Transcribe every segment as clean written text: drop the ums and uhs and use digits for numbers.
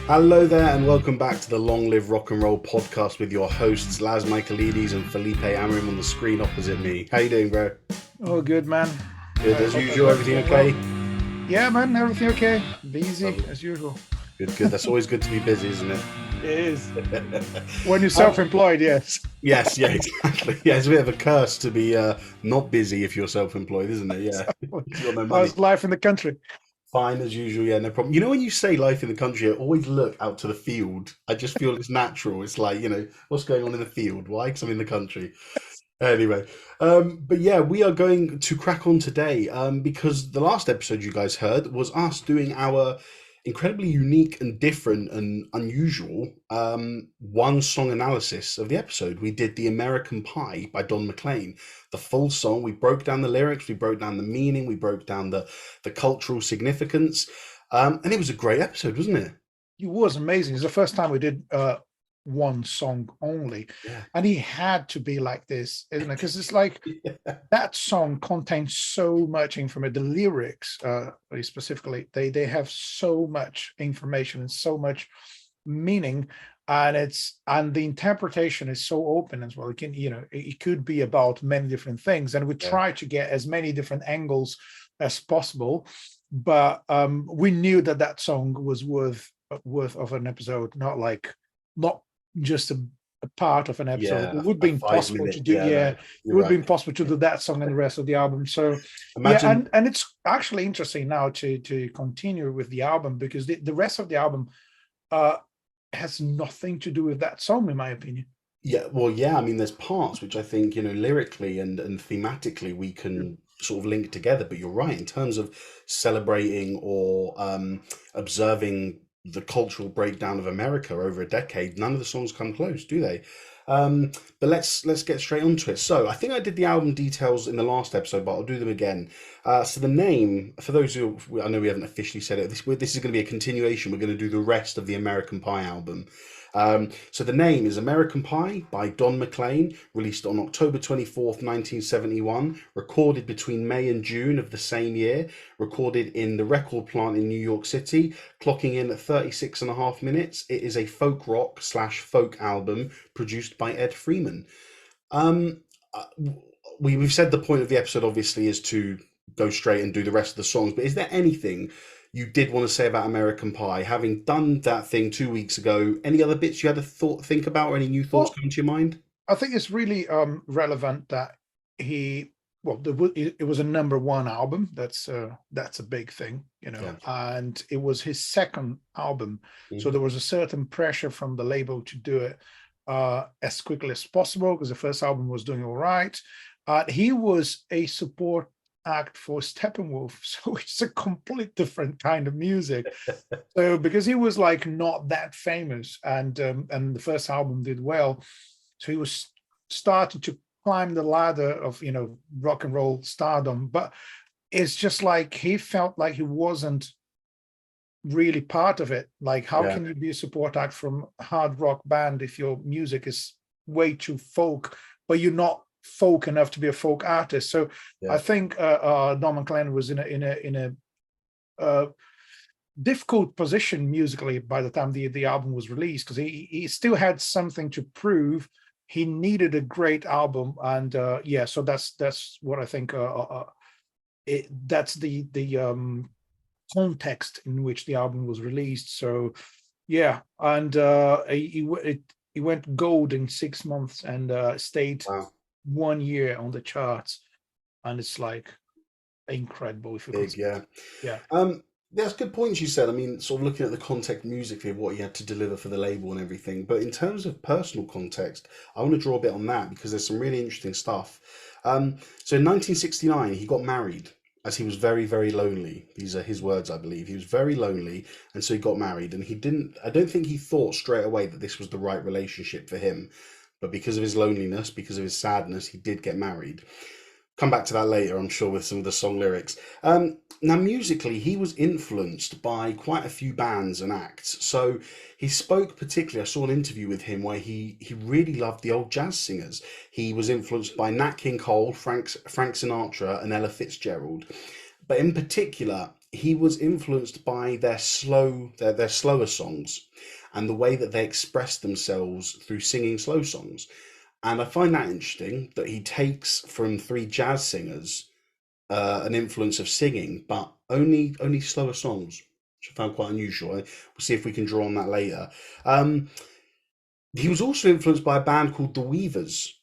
Hello there, and welcome back to the Long Live Rock and Roll podcast with your hosts Laz and Felipe Amarim on the screen opposite me. How you doing, bro? Oh, good man. Good I as hope usual. everybody's Everything doing okay? well. Yeah, man, everything okay. Busy Lovely. as usual. Good, good. That's always good to be busy, isn't it? It is. When you're Um, self-employed, yes. yes, yeah, exactly. Yeah, it's a bit of a curse to be not busy if you're self-employed, isn't it? Yeah, you've got no money. How's life in the country? Fine as usual. Yeah, no problem. You know, when you say life in the country, I always look out to the field. I just feel it's natural. It's like, what's going on in the field? Why? Because I'm in the country. Anyway, but yeah, we are going to crack on today because the last episode you guys heard was us doing our incredibly unique and different and unusual one song analysis of the episode. We did The American Pie by Don McLean, the full song. We broke down the lyrics, we broke down the meaning, we broke down the cultural significance, and it was a great episode, wasn't it? It was amazing. It's the first time we did one song only. Yeah. And he had to be like this, isn't it? Because it's like that song contains so much information. The lyrics, specifically, they have so much information and so much meaning, and the interpretation is so open as well. It can, it could be about many different things, and we Yeah. try to get as many different angles as possible. But we knew that song was worth of an episode, not just a part of an episode. Yeah, It would a be five impossible minute. to do. Yeah, Yeah, no, it you're would be right. impossible to do that song and the rest of the album. So yeah, Imagine. and it's actually interesting now to continue with the album, because the rest of the album uh has nothing to do with that song, in my opinion. Yeah, well, yeah, I mean, there's parts which I think, lyrically and thematically we Yeah. can sort of link together, but you're right, in terms of celebrating or observing the cultural breakdown of America over a decade, none of the songs come close, do they? Um, but let's get straight onto it. So I think I did the album details in the last episode, but I'll do them again. So the name, for those who, I know we haven't officially said it, this is going to be a continuation. We're going to do the rest of the American Pie album. So the name is American Pie by Don McLean, released on October 24th, 1971, recorded between May and June of the same year, recorded in the record plant in New York City, clocking in at 36 and a half minutes. It is a folk rock slash folk album produced by Ed Freeman. Um, uh, we've said the point of the episode obviously is to go straight and do the rest of the songs, but is there anything you did want to say about American Pie? Having done that thing 2 weeks ago, any other bits you had to think about, or any new thoughts Well, come to your mind? I think it's really relevant that he it was a number one album. That's a big thing, Yeah. and it was his second album, so Mhm. there was a certain pressure from the label to do it as quickly as possible, because the first album was doing all right. He was a support act for Steppenwolf, so it's a complete different kind of music. So because he was like not that famous, and the first album did well, so he was starting to climb the ladder of rock and roll stardom. But it's just like he felt like he wasn't really part of it. Like, how Yeah. can you be a support act from a hard rock band if your music is way too folk, but you're not folk enough to be a folk artist? So I Yeah. think Don McLean was in a uh, difficult position musically by the time the album was released, because he still had something to prove. He needed a great album, and yeah, so that's what I think. That's the context in which the album was released. So yeah, and he went gold in 6 months, and stayed Wow. 1 year on the charts, and it's like incredible if you Big. consider. Yeah. Yeah. Um, that's good points you said. I mean, sort of looking at the context musically of what he had to deliver for the label and everything. But in terms of personal context, I want to draw a bit on that because there's some really interesting stuff. So in 1969, he got married as he was very, very lonely. These are his words, I believe. He was very lonely, and so he got married. And he didn't, I don't think he thought straight away that this was the right relationship for him. But because of his loneliness, because of his sadness, he did get married. Come back to that later, I'm sure, with some of the song lyrics. Now, musically, he was influenced by quite a few bands and acts. So he spoke particularly. I saw an interview with him where he really loved the old jazz singers. He was influenced by Nat King Cole, Frank Sinatra, and Ella Fitzgerald. But in particular, he was influenced by their slower songs and the way that they express themselves through singing slow songs. And I find that interesting that he takes from three jazz singers an influence of singing, but only slower songs, which I found quite unusual. We'll see if we can draw on that later. Um, he was also influenced by a band called the Weavers,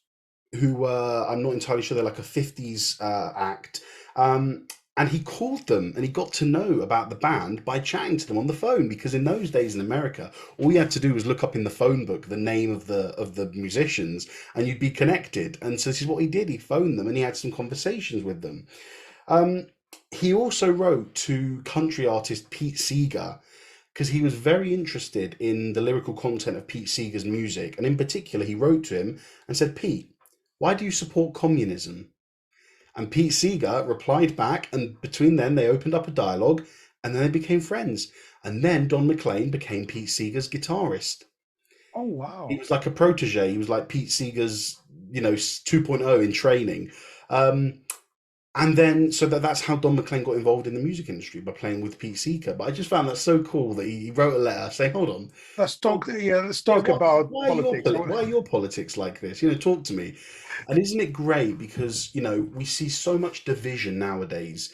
who were, I'm not entirely sure, they're like a 50s act. And he called them and he got to know about the band by chatting to them on the phone, because in those days in America, all you had to do was look up in the phone book the name of the musicians and you'd be connected. And so this is what he did. He phoned them and he had some conversations with them. Um, he also wrote to country artist Pete Seeger because he was very interested in the lyrical content of Pete Seeger's music. And in particular, he wrote to him and said, Pete, why do you support communism? And Pete Seeger replied back, and between them, they opened up a dialogue, and then they became friends. And then Don McLean became Pete Seeger's guitarist. Oh He wow. was like a protege. He was like Pete Seeger's, 2.0 in training. Um, and then, so that's how Don McLean got involved in the music industry, by playing with Pete Seeger. But I just found that so cool that he wrote a letter saying, "Hold on, Let's well, talk. Yeah, let's yeah, talk about politics. why are your politics like this? Talk to me." And isn't it great because we see so much division nowadays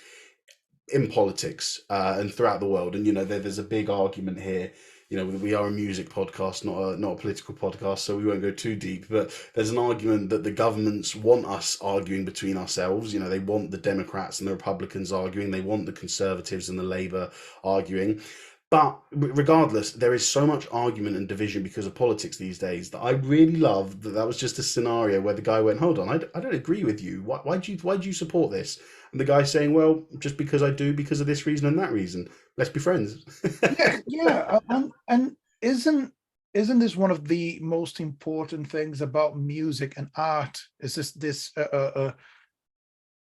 in politics and throughout the world. And there's a big argument here. We are a music podcast, not a political podcast, so we won't go too deep. But there's an argument that the governments want us arguing between ourselves. They want the Democrats and the Republicans arguing. They want the Conservatives and the Labour arguing. But regardless, there is so much argument and division because of politics these days that I really love that was just a scenario where the guy went, "Hold on, I don't agree with you. Why do you support this?" And the guy saying, "Well, just because I do, because of this reason and that reason. Let's be friends." Yeah, yeah, and isn't this one of the most important things about music and art? Is this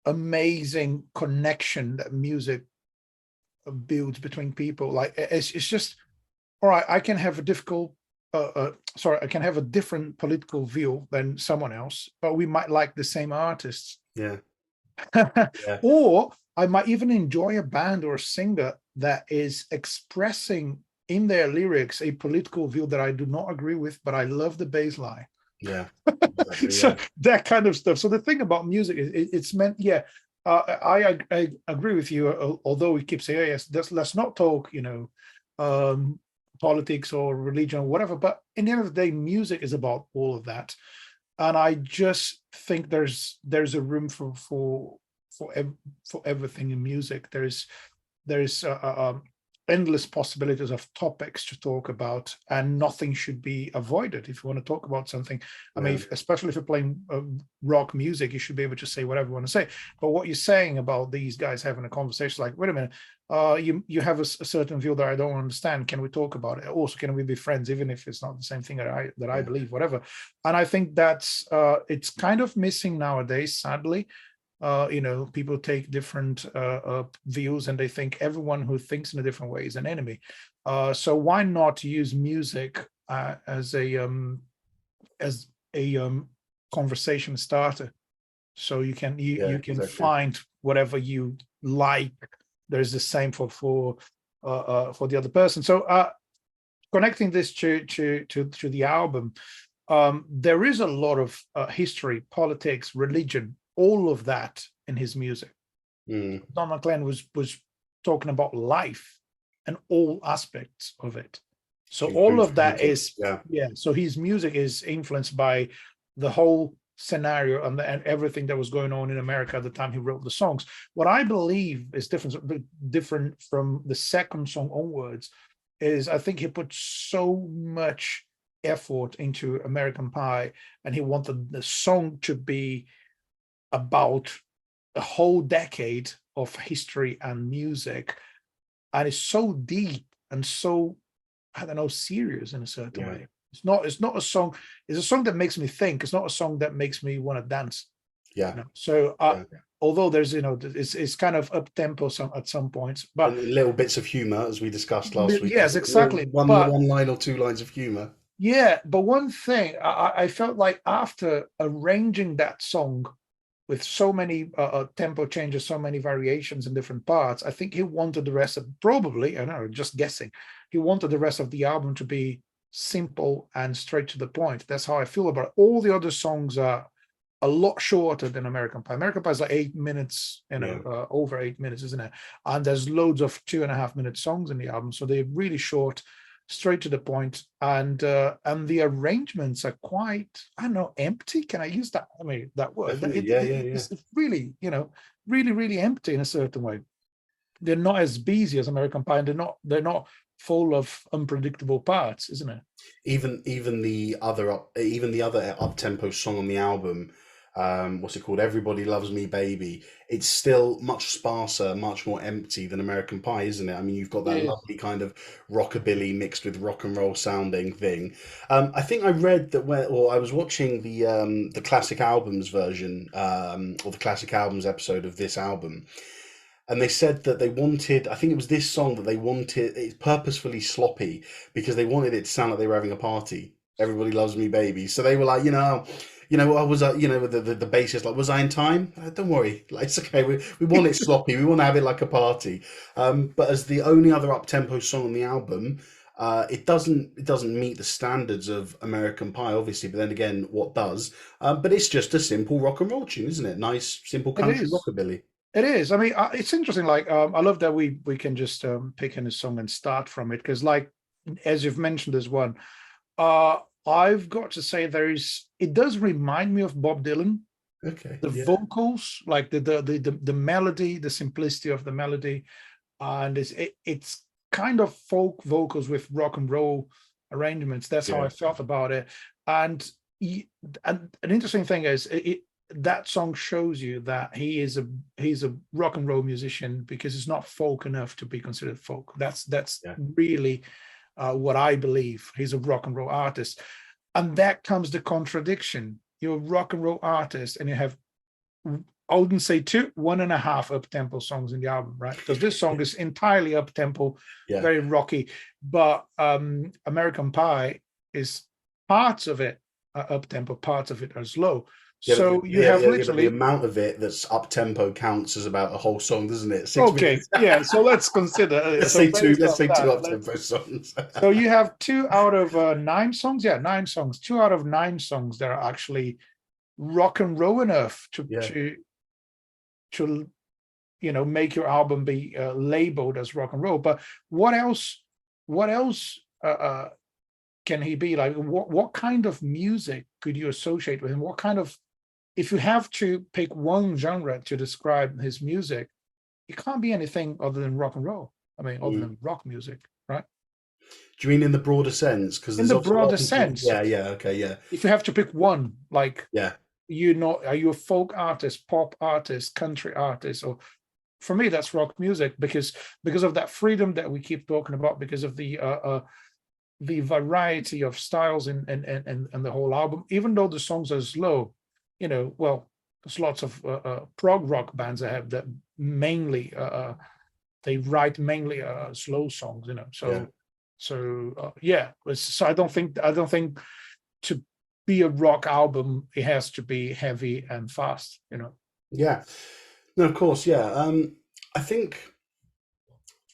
amazing connection that music builds between people? Like it's just all right. I can have a I can have a different political view than someone else, but we might like the same artists. Yeah, yeah, Or I might even enjoy a band or a singer that is expressing in their lyrics a political view that I do not agree with, but I love the bass line. yeah, exactly. So Yeah, that kind of stuff. So the thing about music is it's meant, yeah. I agree with you. Although we keep saying, yes, let's not talk, um, politics or religion or whatever. But in the end of the day, music is about all of that, and I just think there's a room for everything in music. There's endless possibilities of topics to talk about, and nothing should be avoided. If you want to talk about something, I mean, yeah, especially if you're playing rock music, you should be able to say whatever you want to say. But what you're saying about these guys having a conversation, like, wait a minute, you have a certain view that I don't understand. Can we talk about it? Also, can we be friends, even if it's not the same thing that I yeah, believe, whatever. And I think that's it's kind of missing nowadays, sadly. People take different views, and they think everyone who thinks in a different way is an enemy. So why not use music as a conversation starter? So yeah, you can exactly. find whatever you like. There's the same for the other person. So connecting this to the album, there is a lot of history, politics, religion, all of that in his music. Mm, Don McLean was talking about life and all aspects of it. So all includes of that politics. is, Yeah, yeah. So his music is influenced by the whole scenario and everything that was going on in America at the time he wrote the songs. What I believe is different from the second song onwards is I think he put so much effort into American Pie, and he wanted the song to be about a whole decade of history and music, and it's so deep and so, I don't know, serious in a certain yeah, way. It's not a song. It's a song that makes me think. It's not a song that makes me want to dance. yeah, So yeah. although there's it's kind of up tempo at some points, but And little bits of humor, as we discussed last week. yes, Little exactly. But one line or two lines of humor. yeah, but one thing I felt like after arranging that song with so many tempo changes, so many variations in different parts. I think he wanted the rest of, probably, I don't know, just guessing, he wanted the rest of the album to be simple and straight to the point. That's how I feel about it. All the other songs are a lot shorter than American Pie. American Pie is like 8 minutes, Yeah. over 8 minutes, isn't it? And there's loads of 2.5 minute songs in the album, so they're really short, straight to the point, and the arrangements are quite, I don't know, empty. Can I use that? I mean, that word. Definitely. Yeah, yeah, yeah. It's really, really, really empty in a certain way. They're not as busy as American Pie, and they're not full of unpredictable parts, isn't it? Even the other up tempo song on the album, what's it called? Everybody Loves Me, Baby. It's still much sparser, much more empty than American Pie, isn't it? I mean, you've got that Yes. lovely kind of rockabilly mixed with rock and roll sounding thing. I think I read that or I was watching the classic albums version, or the classic albums episode of this album, and they said that they wanted, I think it was this song that they wanted, it's purposefully sloppy because they wanted it to sound like they were having a party. Everybody Loves Me, Baby. So they were like, I was, the bassist, like, was I in time? Don't worry, like, it's okay. We want it sloppy. We want to have it like a party. But as the only other up tempo song on the album, it doesn't meet the standards of American Pie, obviously. But then again, what does? But it's just a simple rock and roll tune, isn't it? Nice, simple It country is. rockabilly. It is. I mean, it's interesting. Like, I love that we can just pick in a song and start from it, because, like, as you've mentioned, there's one. Uh, I've got to say, it does remind me of Bob Dylan. Okay. The Yeah. vocals, like the melody, the simplicity of the melody, and it's kind of folk vocals with rock and roll arrangements. That's how Yeah. I felt about it. And and an interesting thing is, that song shows you that he's a rock and roll musician, because it's not folk enough to be considered folk. That's Yeah. really what I believe. He's a rock and roll artist, and that comes the contradiction. You're a rock and roll artist, and you have, I wouldn't say two, 1.5 up tempo songs in the album, right? Because this song is entirely up tempo, Yeah. very rocky. But American Pie is, parts of it are up tempo, parts of it are slow. Yeah, So you yeah, have yeah, yeah, but the literally, amount of it that's up tempo counts as about a whole song, doesn't it? Six okay, minutes. yeah. So let's consider. Let's So say two. based Let's on say two that, up tempo songs. so you have 2 out of 9 songs. Yeah, 9 songs. 2 out of 9 songs that are actually rock and roll enough to Yeah. to make your album be labeled as rock and roll. But what else? What else can he be like? What kind of music could you associate with him? What kind of, if you have to pick one genre to describe his music, it can't be anything other than rock and roll. I mean, other Mm. than rock music, right? Do you mean in the broader sense? Because In there's the also a lot broader of people. sense, Yeah, yeah, okay, yeah, if you have to pick one, like, yeah, are you a folk artist, pop artist, country artist, or, for me, that's rock music, because of that freedom that we keep talking about, because of the variety of styles and the whole album. Even though the songs are slow, well, there's lots of prog rock bands that have that mainly they write mainly slow songs, yeah, so yeah. So I don't think to be a rock album, it has to be heavy and fast. yeah. No, of course, yeah. I think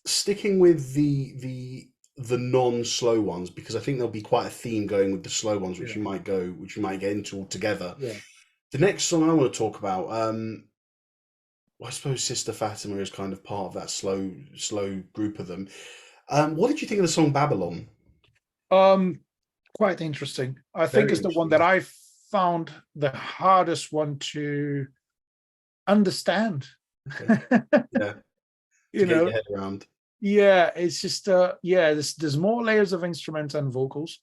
sticking with the non-slow ones, because I think there'll be quite a theme going with the slow ones, Yeah, which you might get into altogether. yeah. The next song I want to talk about, well, I suppose Sister Fatima is kind of part of that slow group of them. What did you think of the song Babylon? um Quite interesting. I think Very it's the one interesting. that I found the hardest one to understand. Okay. Yeah, to you get know your head around. yeah, it's just yeah, there's more layers of instruments and vocals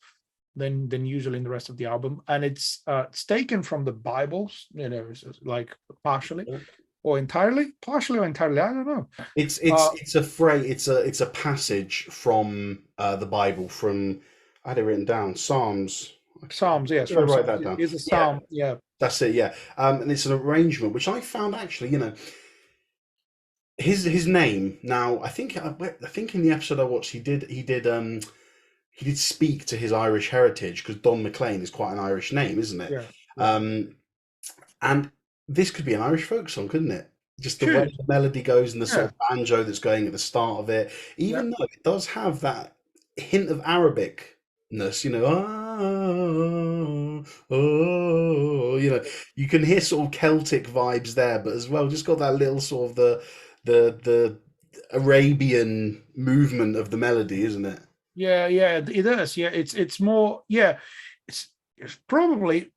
than usually in the rest of the album, and it's taken from the Bibles, it's like partially or entirely, I don't know. It's a phrase. It's a passage from the Bible. From, I had it written down. Psalms. Psalms, yes, Did I from write Psalms. that down? It's a Yeah, psalm, yeah. that's it. Yeah, and it's an arrangement which I found actually. His name. Now I think in the episode I watched, he did speak to his Irish heritage, because Don McLean is quite an Irish name, isn't it? Yeah, yeah. Um, and this could be an Irish folk song, couldn't it? Just the way Should. the melody goes and the sort Yeah. of banjo that's going at the start of it, Yeah. even though it does have that hint of Arabicness, you can hear sort of Celtic vibes there, but as well, just got that little sort of the Arabian movement of the melody, isn't it? Yeah, yeah, it is. Yeah, it's more. Yeah, it's probably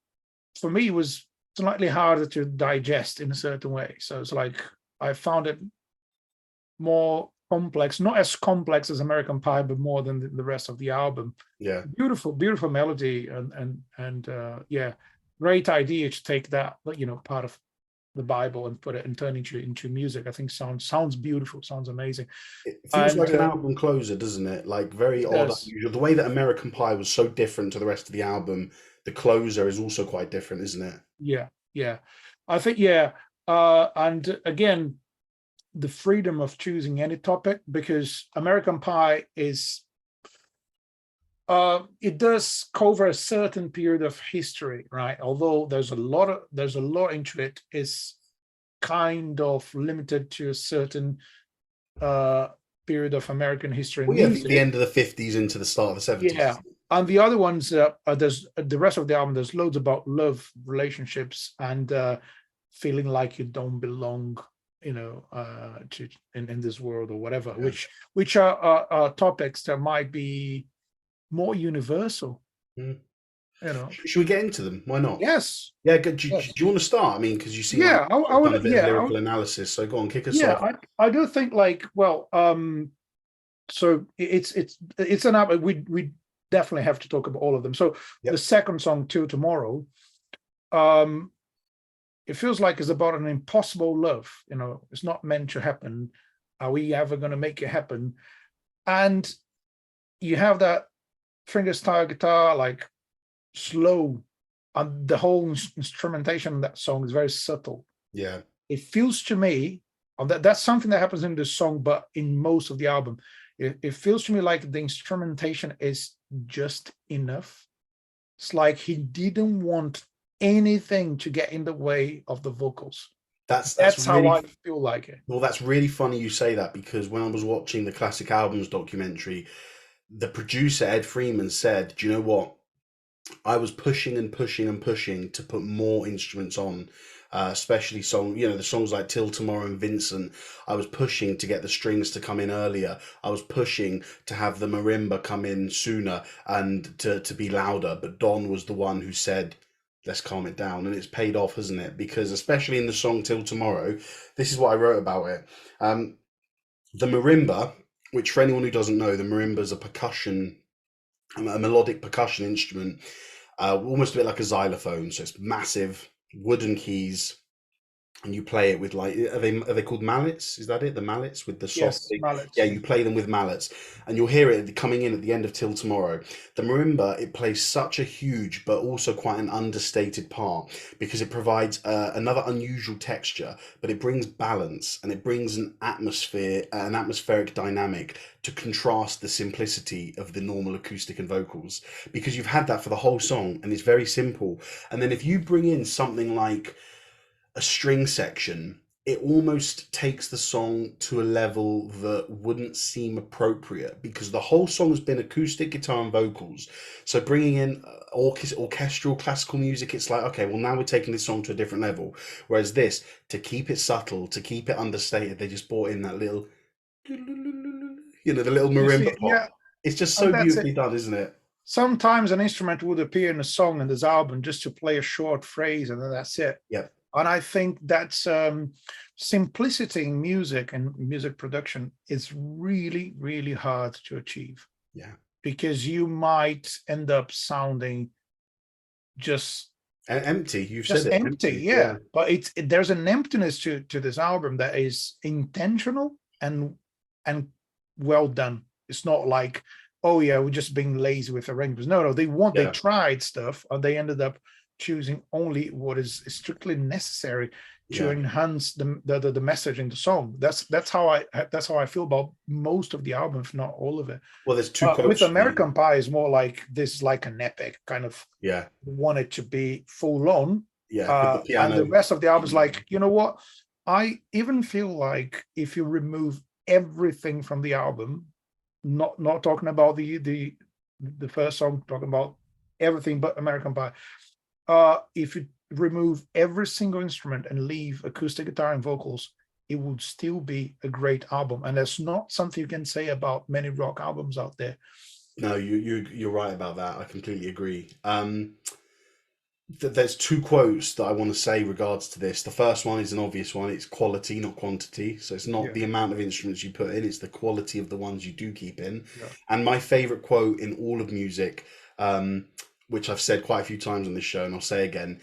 for me was slightly harder to digest in a certain way. So it's like I found it more complex, not as complex as American Pie, but more than the rest of the album. Yeah. Beautiful, beautiful melody, and yeah, great idea to take that, part of the Bible and put it and turn into music. I think sounds beautiful, sounds amazing, It feels and like an album closer, doesn't it? Like very it odd, does. unusual. The way that American Pie was so different to the rest of the album, the closer is also quite different, isn't it? Yeah, yeah, I think yeah, and again, the freedom of choosing any topic, because American Pie is it does cover a certain period of history, right? Although there's a lot into it, is kind of limited to a certain uh period of American history and Well, yeah, the music. end of the 50s into the start of the 70s. Yeah. And the other ones, there's the rest of the album, there's loads about love, relationships, and feeling like you don't belong, to in this world or whatever, Yeah. which are topics that might be more universal, Mm. you know. Should we get into them? Why not? Yes, Yeah, good. Do yes. you want to start? I mean, because you seem like Yeah, I you've done a would. bit of Yeah, lyrical analysis, so go on, kick us yeah. off. I do think like, well, so it's an album we definitely have to talk about all of them. So the Yep. second song, Till Tomorrow, um, it feels like it's about an impossible love. It's not meant to happen. Are we ever going to make it happen? And you have that fingerstyle guitar, like slow, and the whole instrumentation of that song is very subtle. Yeah. It feels to me, and that's something that happens in this song, but in most of the album, it feels to me like the instrumentation is just enough. It's like he didn't want anything to get in the way of the vocals. That's That's how really I feel like it. well. That's really funny you say that because when I was watching the Classic Albums documentary, the producer Ed Freeman said, "Do you know what? I was pushing and pushing and pushing to put more instruments on, especially the songs like Till Tomorrow and Vincent. I was pushing to get the strings to come in earlier. I was pushing to have the marimba come in sooner and to be louder. But Don was the one who said, let's calm it down. And it's paid off, hasn't it? Because especially in the song Till Tomorrow, this is what I wrote about it. The marimba, which for anyone who doesn't know, the marimba is a melodic percussion instrument, almost a bit like a xylophone. So it's massive wooden keys, and you play it with like are they called mallets? Is that it? The mallets with the soft Yes, big. Yeah, mallets. you play them with mallets, and you'll hear it coming in at the end of Till Tomorrow. The marimba, it plays such a huge but also quite an understated part because it provides another unusual texture, but it brings balance and it brings an atmosphere, an atmospheric dynamic to contrast the simplicity of the normal acoustic and vocals, because you've had that for the whole song and it's very simple. And then if you bring in something like a string section, it almost takes the song to a level that wouldn't seem appropriate because the whole song's been acoustic guitar and vocals. So bringing in orchestral classical music, it's like, okay, well, now we're taking this song to a different level. Whereas this, to keep it subtle, to keep it understated, they just brought in that little, the little You see, marimba pop. yeah, It's just and so that's it. beautifully done, isn't it? Sometimes an instrument would appear in a song in this album just to play a short phrase, and then that's it. Yep. And I think that's simplicity in music and music production is really, really hard to achieve, Yeah. because you might end up sounding just Empty. You've said it. empty. Empty. Yeah, Yeah. but there's an emptiness to this album that is intentional and well done. It's not like, oh yeah, we're just being lazy with arrangements. No, they Yeah. tried stuff and they ended up choosing only what is strictly necessary to Yeah. enhance the message in the song. That's how I feel about most of the album, if not all of it. Well, there's two With quotes for me. American Pie is more like this, like an epic kind of, Yeah. want it to be full on. Yeah, with the And the piano. rest of the album is like, you know what? I even feel like if you remove everything from the album, not talking about the first song, talking about everything but American Pie. If you remove every single instrument and leave acoustic guitar and vocals, it would still be a great album. And that's not something you can say about many rock albums out there. No, you're right about that. I completely agree. There's two quotes that I want to say regards to this. The first one is an obvious one. It's quality, not quantity. So it's not Yeah, the amount of instruments you put in, it's the quality of the ones you do keep in. yeah, And my favorite quote in all of music, um, which I've said quite a few times on this show, and I'll say again,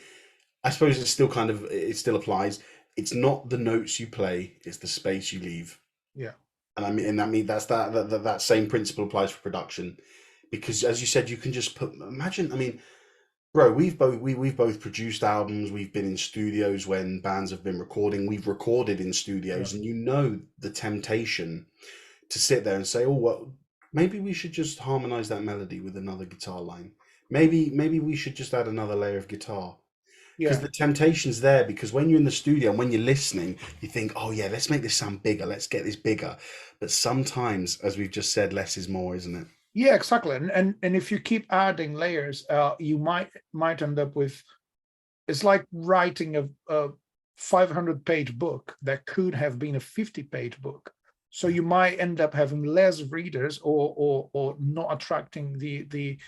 I suppose it's still kind of, it still applies. It's not the notes you play, it's the space you leave. yeah. And I mean that's that same principle applies for production, because as you said, you can just put. Imagine, I mean, bro, we've both produced albums. We've been in studios when bands have been recording. We've recorded in Yeah. studios, and you know the temptation to sit there and say, "Oh, well, maybe we should just harmonize that melody with another guitar line. Maybe we should just add another layer of guitar." Because Yeah. the temptation's there. Because when you're in the studio and when you're listening, you think, "Oh yeah, let's make this sound bigger. Let's get this bigger." But sometimes, as we've just said, less is more, isn't it? Yeah, exactly. And if you keep adding layers, you might end up with, it's like writing a 500-page book that could have been a 50-page book. So you might end up having less readers, or not attracting the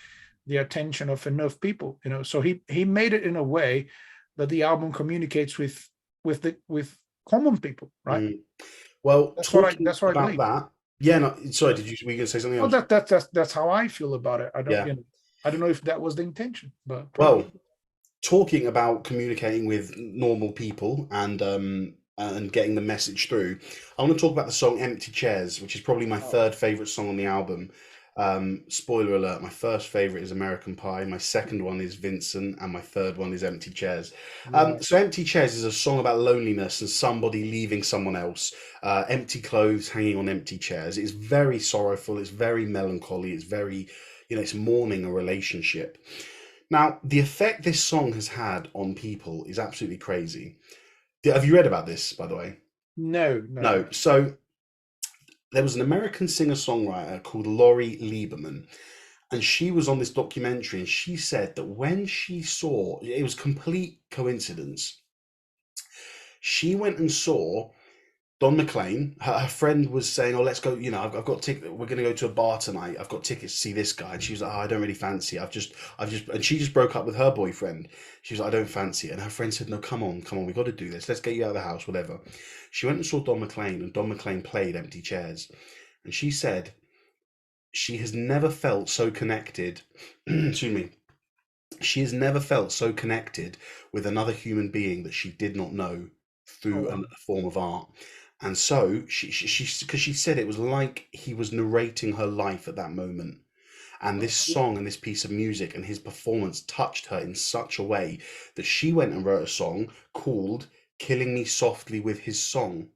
attention of enough people. So he made it in a way that the album communicates with common people, right? Mm. Well, That's what I talking that's what I about believe. that, yeah, no, sorry, were you going to say something Well, else? that's how I feel about it. Yeah. I don't know if that was the intention, but Well, probably. talking about communicating with normal people and getting the message through, I want to talk about the song "Empty Chairs," which is probably my Oh, third favorite song on the album. Spoiler alert: my first favorite is "American Pie," my second one is "Vincent," and my third one is "Empty Chairs." yeah. So, "Empty Chairs" is a song about loneliness and somebody leaving someone else. Empty clothes hanging on empty chairs. It's very sorrowful. It's very melancholy. It's very, it's mourning a relationship. Now, the effect this song has had on people is absolutely crazy. Have you read about this, by the way? No, no. No. So there was an American singer-songwriter called Laurie Lieberman, and she was on this documentary, and she said that when she saw, it was complete coincidence, she went and saw Don McLean. Her friend was saying, "Oh, let's go. I've got ticket. We're going to go to a bar tonight. I've got tickets to see this guy." And she was like, "Oh, I don't really fancy it. And she just broke up with her boyfriend. She was like, "I don't fancy it." And her friend said, "No, come on. We got to do this. Let's get you out of the house, whatever." She went and saw Don McLean, and Don McLean played Empty Chairs. And she said she has never felt so connected. Excuse me. She has never felt so connected with another human being that she did not know Oh, through wow. a form of art. And so because she said it was like he was narrating her life at that moment. And this song and this piece of music and his performance touched her in such a way that she went and wrote a song called "Killing Me Softly with His Song,"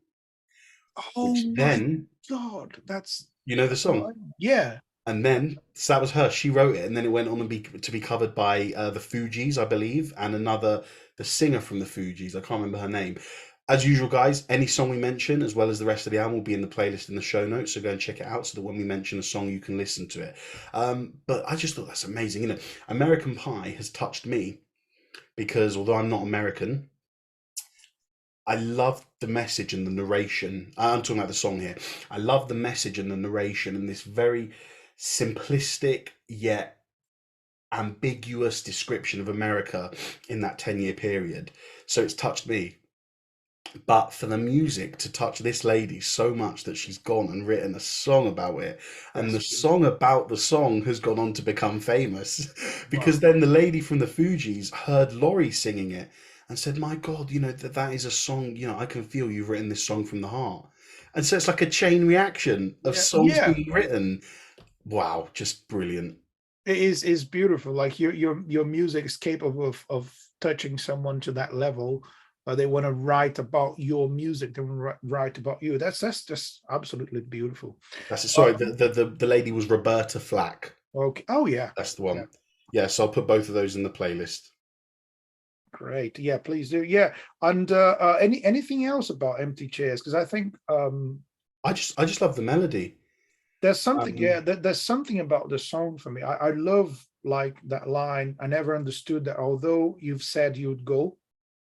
Oh which my then, God, that's you know the oh, song. yeah. And then so that was her. She wrote it, and then it went on to be covered by the Fugees, I believe, and the singer from the Fugees. I can't remember her name. As usual, guys, any song we mention, as well as the rest of the album, will be in the playlist in the show notes. So go and check it out, so that when we mention a song, you can listen to it. But I just thought that's amazing. American Pie has touched me because although I'm not American, I love the message and the narration. I'm talking about the song here. I love the message and the narration and this very simplistic yet ambiguous description of America in that 10-year period. So it's touched me. But for the music to touch this lady so much that she's gone and written a song about it, and That's the beautiful. song about the song has gone on to become famous, because Wow. then the lady from the Fugees heard Laurie singing it and said, "My God, that is a song, I can feel you've written this song from the heart." And so it's like a chain reaction of Yeah, songs yeah. being written. Wow, just brilliant. It is beautiful. Like your music is capable of touching someone to that level. They want to write about your music. They want to write about you. That's just absolutely beautiful. That's it. Sorry, Um, the lady was Roberta Flack. okay. Oh yeah. That's the Yeah. one. Yeah, so I'll put both of those in the playlist. Great. Yeah, please do. Yeah. And anything else about Empty Chairs? Because I think I just love the melody. there's something, Um, yeah, there's something about the song for me. I love like that line. I never understood that although you've said you'd go,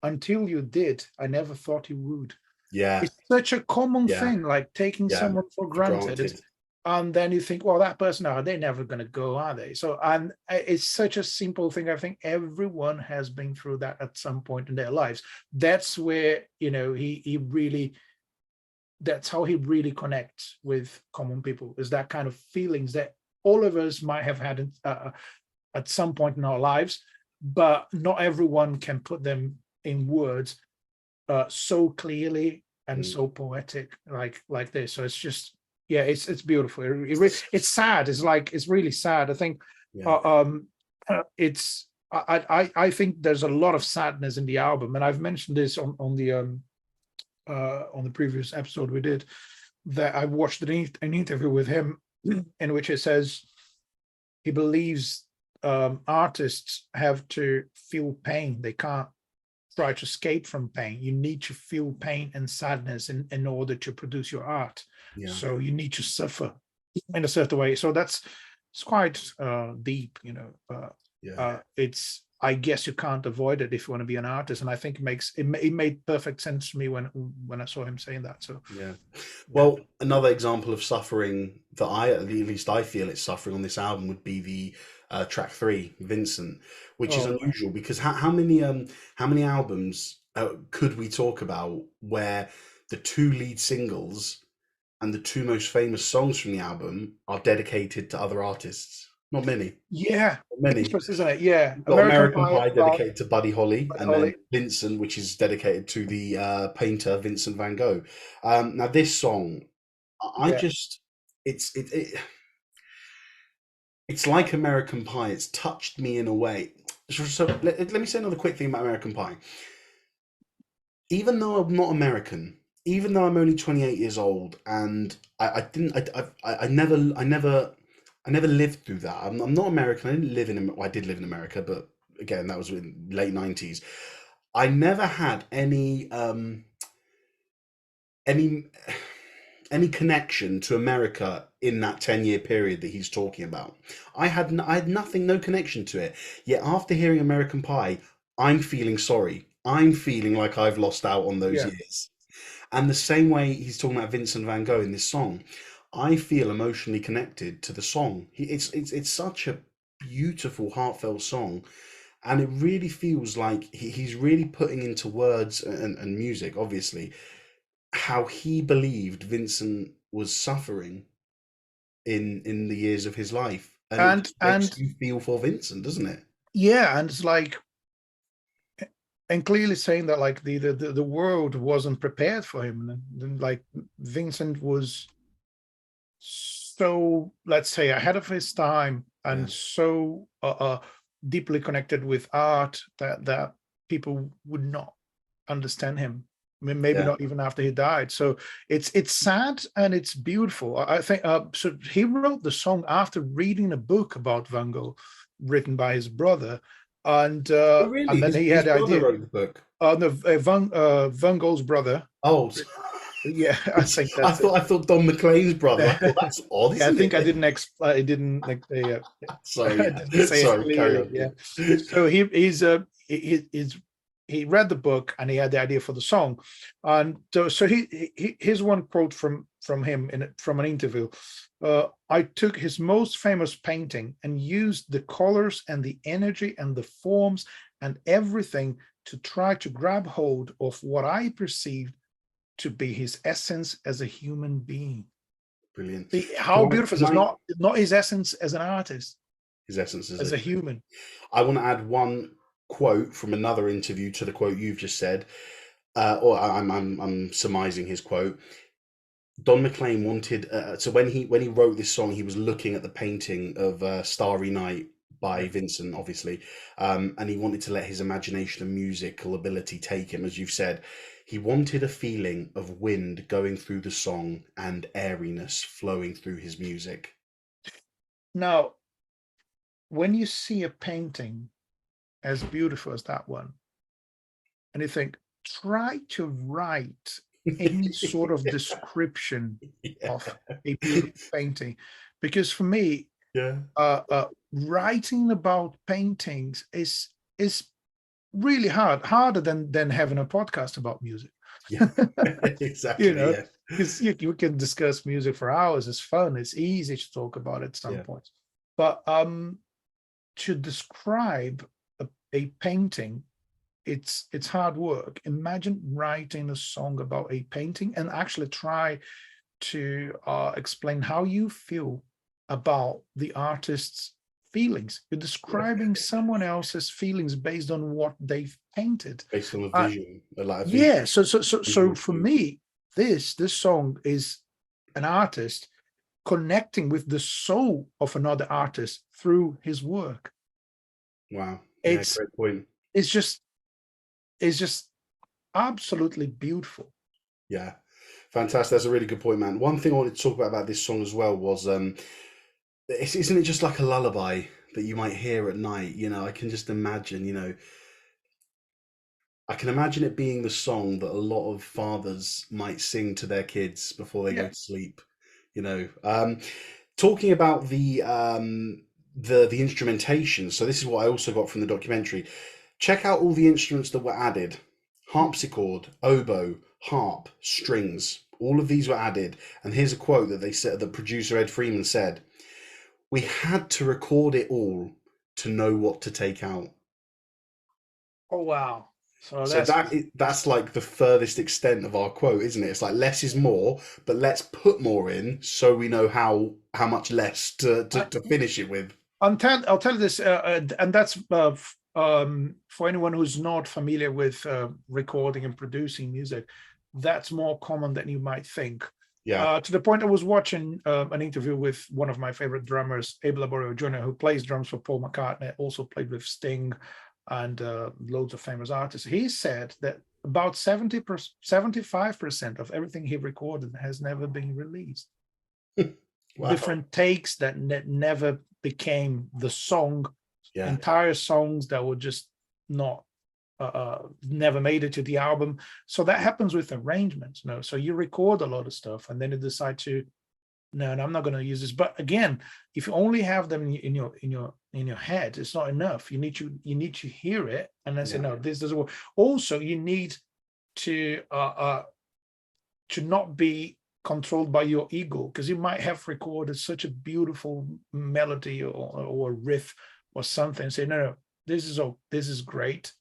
until you did, I never thought you would. yeah, It's such a common yeah, thing, like taking yeah. someone for For granted. granted. And then you think, well, that person, are they never going to go, are they? So, and it's such a simple thing. I think everyone has been through that at some point in their lives. That's where, he really, that's how he really connects with common people, is that kind of feelings that all of us might have had at some point in our lives, but not everyone can put them in words so clearly and Mm, so poetic like this. So it's just, yeah, it's beautiful. It's sad. It's really sad. I think yeah. uh, um it's I think there's a lot of sadness in the album, and I've mentioned this on the previous episode we did, that I watched an interview with him in which it says he believes artists have to feel pain. They can't try to escape from pain. You need to feel pain and sadness in order to produce your art. Yeah. So you need to suffer in a certain way. So it's quite deep, Yeah. it's, I guess you can't avoid it if you want to be an artist. And I think it made perfect sense to me when I saw him saying that. So Yeah. yeah. Well, another example of suffering that at least I feel it's suffering on this album would be the track 3, Vincent, which is Oh, unusual because how many albums could we talk about where the two lead singles and the two most famous songs from the album are dedicated to other artists? Not many. yeah, Not many. interesting, isn't it? Yeah, We've got American American Pie, Pie dedicated to Buddy Holly, Buddy and then Holly. Vincent, which is dedicated to the painter Vincent Van Gogh. Now, this song, I Yeah, just, it's like American Pie. It's touched me in a way. So let me say another quick thing about American Pie. Even though I'm not American, even though I'm only 28 years old, and I didn't, I never lived through that. I'm not American. I didn't live in, well, I did live in America, but again, that was in late 90s. I never had any any connection to America in that 10-year period that he's talking about. I had nothing, no connection to it. Yet after hearing American Pie, I'm feeling sorry. I'm feeling like I've lost out on those yeah. years. And the same way he's talking about Vincent Van Gogh in this song, I feel emotionally connected to the song. It's such a beautiful, heartfelt song, and it really feels like he's really putting into words and music, obviously, how he believed Vincent was suffering in the years of his life, and it and just makes and you feel for Vincent, doesn't it? yeah, and it's like, and clearly saying that like the world wasn't prepared for him, and like Vincent was so, let's say, ahead of his time, Yeah, and so deeply connected with art that people would not understand him. I mean, maybe yeah, not even after he died. So it's sad and it's beautiful. I think so. He wrote the song after reading a book about Van Gogh, written by his brother, oh really, and then his he his had the brother idea. wrote the book. No, Van Gogh's brother. Oh, Yeah, I think I that's it. thought Don McLean's brother. I thought that's odd, Yeah, I isn't think I it? didn't I didn't like Sorry, I didn't yeah. say it Sorry, carry clearly. on, Yeah. dude. So he read the book and he had the idea for the song, and so here's one quote from him from an interview. I took his most famous painting and used the colors and the energy and the forms and everything to try to grab hold of what I perceived to be his essence as a human being. Brilliant. See how Can I, beautiful can it's I, not his essence as an artist, his essence is as a a human. I want to add one quote from another interview to the quote you've just said, or I'm surmising his quote. Don McLean wanted so when he wrote this song, he was looking at the painting of Starry Night by Yeah. Vincent, obviously, and he wanted to let his imagination and musical ability take him, as you've said. He wanted a feeling of wind going through the song and airiness flowing through his music. Now, when you see a painting as beautiful as that one, and you think, try to write any sort of description Yeah. of a beautiful painting, because for me, Yeah. writing about paintings is really harder than having a podcast about music. Yeah. You Exactly. know, Yeah. because you can discuss music for hours. It's fun. It's easy to talk about at some Yeah. points. But to describe a painting, it's hard work. Imagine writing a song about a painting and actually try to explain how you feel about the artist's feelings. You're Yeah. describing someone else's feelings based on what they've painted. Based on a Uh, vision, like a yeah, so visual for cue. me, this song is an artist connecting with the soul of another artist through his work. Wow. Yeah, It's great point. it's just it's just absolutely beautiful. Yeah. Fantastic. That's a really good point, man. One thing I wanted to talk about this song as well was isn't it just like a lullaby that you might hear at night? You know, I can just imagine, you know, I can imagine it being the song that a lot of fathers might sing to their kids before they go Yeah. to sleep. You know, talking about the instrumentation. So this is what I also got from the documentary. Check out all the instruments that were added: harpsichord, oboe, harp, strings. All of these were added. And here's a quote that they said. That producer Ed Freeman said: "We had to record it all to know what to take out." Oh wow. So So that's like the furthest extent of our quote, isn't it? It's like less is more, but let's put more in so we know how much less to finish it with. I'll tell you this, and that's for anyone who's not familiar with recording and producing music, that's more common than you might think. Yeah, To the point, I was watching an interview with one of my favorite drummers, Abe Laborio Jr., who plays drums for Paul McCartney, also played with Sting and loads of famous artists. He said that about 75% of everything he recorded has never been released. wow, Different takes that never became the song, yeah, entire songs that were just not never made it to the album. So that happens with arrangements. No, so you record a lot of stuff and then you decide to, no, I'm not going to use this. But again, if you only have them in your head, it's not enough. You need to hear it and then say, yeah, no, this doesn't work. Also, you need to not be controlled by your ego, because you might have recorded such a beautiful melody or riff or something. Say, no, this is great,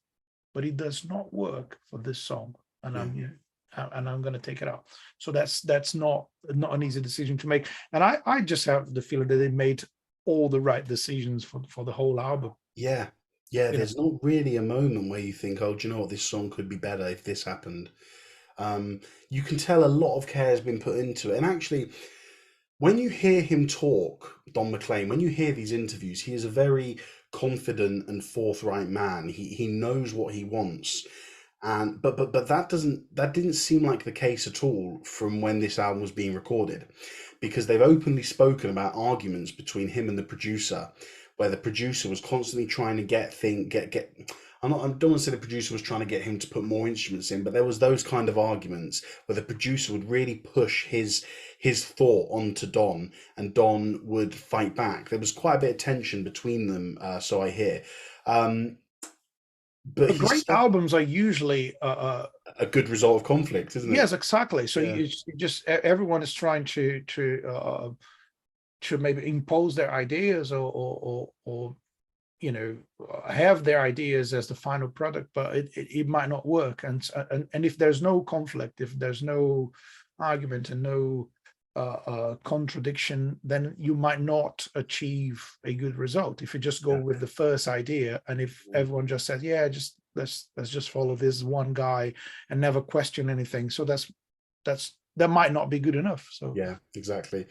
but it does not work for this song, and yeah, I'm going to take it out. So that's not an easy decision to make, and I just have the feeling that they made all the right decisions for the whole album. yeah, yeah. You know, There's not really a moment where you think, oh, do you know what, this song could be better if this happened. You can tell a lot of care has been put into it, and actually, when you hear him talk, Don McLean, when you hear these interviews, he is a very confident and forthright man. He knows what he wants. And but that didn't seem like the case at all from when this album was being recorded, because they've openly spoken about arguments between him and the producer, where the producer was constantly trying to get I don't want to say the producer was trying to get him to put more instruments in, but there was those kind of arguments where the producer would really push his thought onto Don, and Don would fight back. There was quite a bit of tension between them, so I hear. Um, but but he great said albums are usually a good result of conflict, isn't it? yes, exactly. So Yeah, you just everyone is trying to maybe impose their ideas or have their ideas as the final product, but it might not work. And if there's no conflict, if there's no argument and no contradiction, then you might not achieve a good result. If you just go yeah, with the first idea, and if everyone just says, yeah, just let's just follow this one guy and never question anything, so that might not be good enough. So yeah, exactly.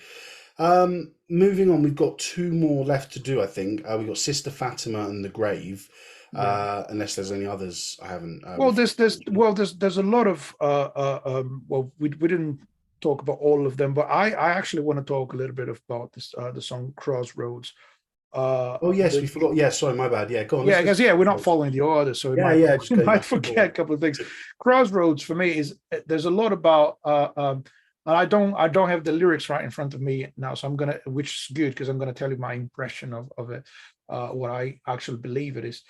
Moving on, we've got two more left to do, I think. We've got Sister Fatima and The Grave. yeah. Unless there's any others I haven't. Well, there's a lot of well, we didn't talk about all of them, but I actually want to talk a little bit about this the song Crossroads. Oh yes, we The forgot. Yeah, sorry, my bad. Yeah, go on. Yeah, Let's because listen. yeah, we're not following the order, so we Yeah, might yeah, just we go. might Yeah, forget a go couple of things. Crossroads for me is there's a lot about and I don't have the lyrics right in front of me now, so I'm gonna, which is good because I'm gonna tell you my impression of it, what I actually believe it is.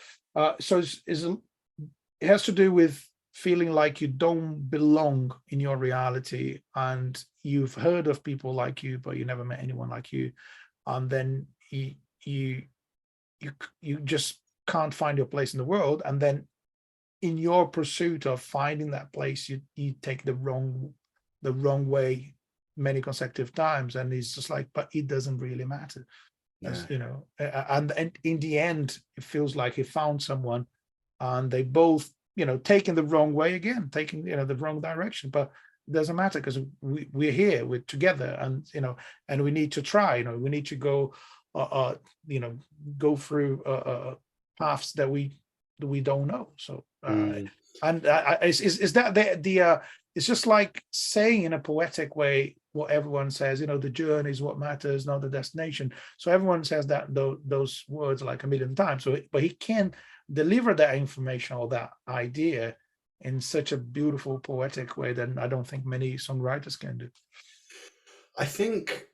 So it has to do with feeling like you don't belong in your reality, and you've heard of people like you, but you never met anyone like you, and then you you you just can't find your place in the world, and then in your pursuit of finding that place, you take the wrong way many consecutive times, and it's just like, but it doesn't really matter, Yeah. as you know. And in the end it feels like he found someone, and they both, taking the wrong way again, taking, the wrong direction, but it doesn't matter because we're here, we're together, and and we need to try, we need to go, you know go through paths that we don't know. So Mm. and is that the it's just like saying in a poetic way what everyone says, the journey is what matters, not the destination. So everyone says that those words like a million times, so but he can deliver that information or that idea in such a beautiful poetic way that I don't think many songwriters can do. I think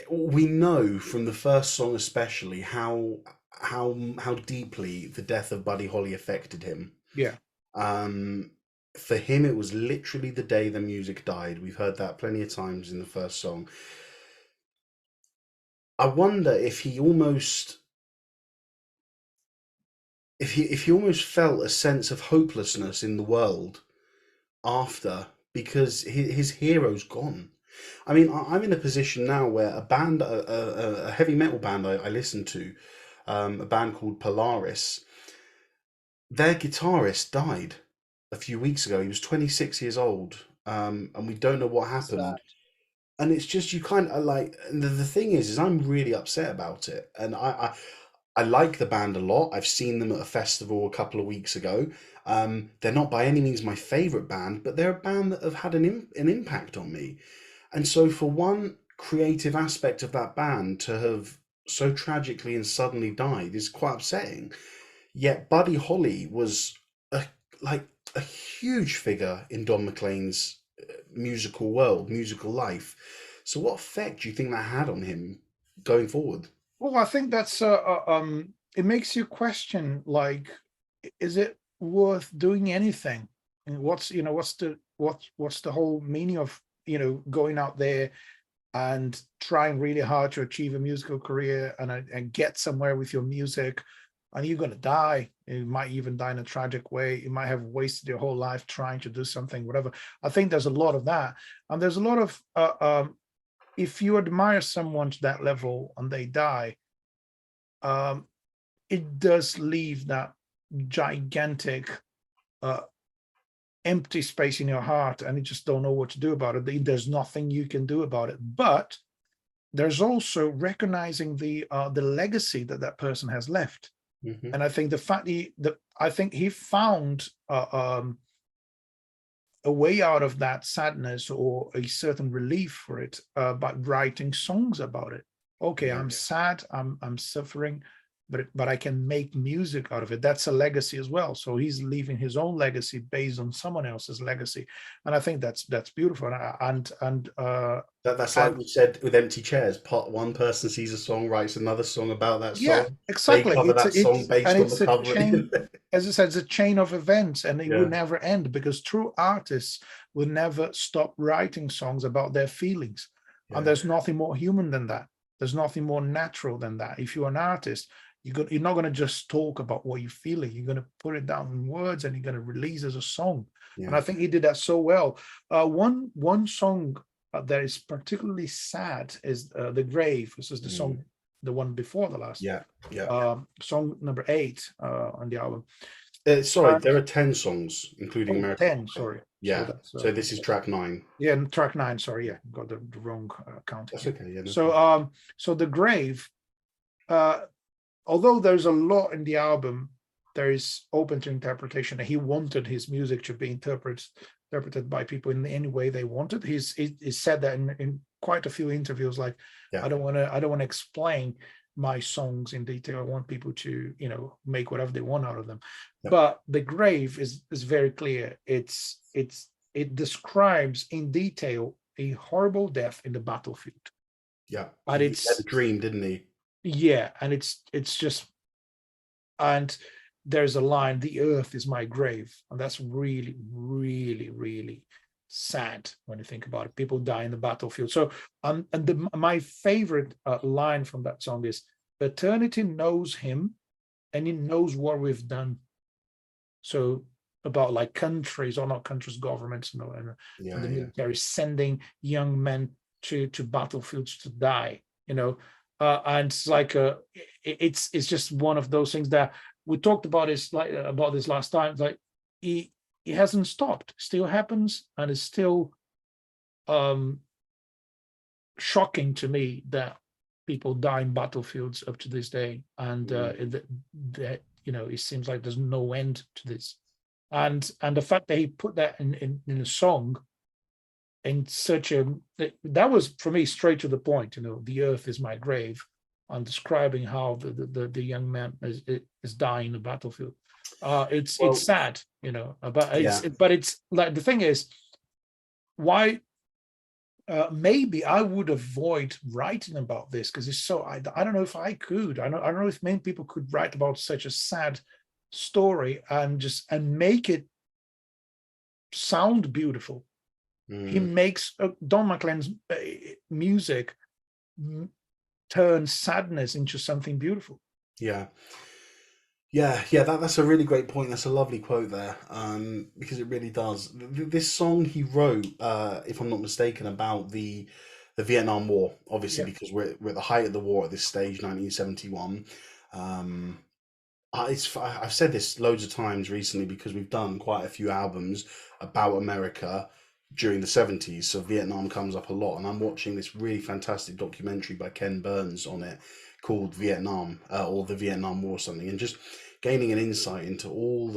we know from the first song, especially, how deeply the death of Buddy Holly affected him. Yeah. Um, for him, it was literally the day the music died. We've heard that plenty of times in the first song. I wonder if he almost felt a sense of hopelessness in the world after, because his hero's gone. I mean, I'm in a position now where a heavy metal band I listen to, a band called Polaris, their guitarist died a few weeks ago. He was 26 years old, and we don't know what happened. Sad. And it's just, you kind of like, and the thing is I'm really upset about it. And I like the band a lot. I've seen them at a festival a couple of weeks ago. They're not by any means my favorite band, but they're a band that have had an impact on me. And so for one creative aspect of that band to have so tragically and suddenly died is quite upsetting. Yet Buddy Holly was a like a huge figure in Don McLean's musical world, musical life. So what effect do you think that had on him going forward? Well, I think that's it makes you question, like, is it worth doing anything? And what's the whole meaning of, going out there and trying really hard to achieve a musical career, and get somewhere with your music, and you're going to die. You might even die in a tragic way. You might have wasted your whole life trying to do something, whatever. I think there's a lot of that, and there's a lot of if you admire someone to that level and they die, um, it does leave that gigantic uh, empty space in your heart, and you just don't know what to do about it. There's nothing you can do about it. But there's also recognizing the legacy that that person has left. Hmm. And I think the fact that I think he found a way out of that sadness, or a certain relief for it, by writing songs about it. Okay, Yeah. I'm sad, I'm suffering, but I can make music out of it. That's a legacy as well. So he's leaving his own legacy based on someone else's legacy, and I think that's beautiful. That's like And we said with Empty Chairs. Part one person sees a song, writes another song about that yeah, song. They exactly. cover that song based on the It's a cover. chain, as I said, it's a chain of events, and it will Yeah, never end, because true artists will never stop writing songs about their feelings. And yeah, there's nothing more human than that. There's nothing more natural than that. If you're an artist, you're not going to just talk about what you're feeling. You're going to put it down in words, and you're going to release as a song. And yeah. I think he did that so well. One song that is particularly sad is "The Grave." This is the Mm. song, the one before the last, Yeah, yeah. song number 8 on the album. Sorry, And there are 10 songs, including oh, American 10, Pie. sorry. So Yeah, that's so this is track 9. yeah, and track 9, sorry, yeah, got the wrong counting That's here. okay, yeah, no So problem. so The Grave, uh although there's a lot in the album, there is open to interpretation, and he wanted his music to be interpreted by people in any way they wanted. He said that quite a few interviews like, Yeah. I don't want to explain my songs in detail. I want people to, make whatever they want out of them. Yeah. But The Grave is very clear. It describes in detail a horrible death in the battlefield. Yeah. And He had a it's, dream, didn't he? yeah, and it's just, and there's a line, "The earth is my grave," and that's really, really, really sad when you think about it. People die in the battlefield. So, my favorite line from that song is, "Eternity knows him, and he knows what we've done." So, about like countries, or not countries, governments, and Yeah, the yeah. military sending young men to battlefields to die. And it's like it's just one of those things that we talked about this last time. Like, he hasn't stopped, still happens, and it's still shocking to me that people die in battlefields up to this day, and it seems like there's no end to this. And the fact that he put that in a song in such a, that was for me straight to the point. "The earth is my grave," and describing how the young man is dying in the battlefield. It's Well, sad, but yeah. it's like, the thing is, why maybe I would avoid writing about this, because it's so, I don't know if I could. I don't know if many people could write about such a sad story and make it sound beautiful. He makes Don McLean's music turn sadness into something beautiful. Yeah. Yeah, that's a really great point. That's a lovely quote there, because it really does. This song he wrote, if I'm not mistaken, about the Vietnam War, obviously, Yeah, because we're at the height of the war at this stage, 1971. Um, I've said this loads of times recently because we've done quite a few albums about America during the 70s, so Vietnam comes up a lot, and I'm watching this really fantastic documentary by Ken Burns on it called Vietnam, or the Vietnam War or something, and just gaining an insight into all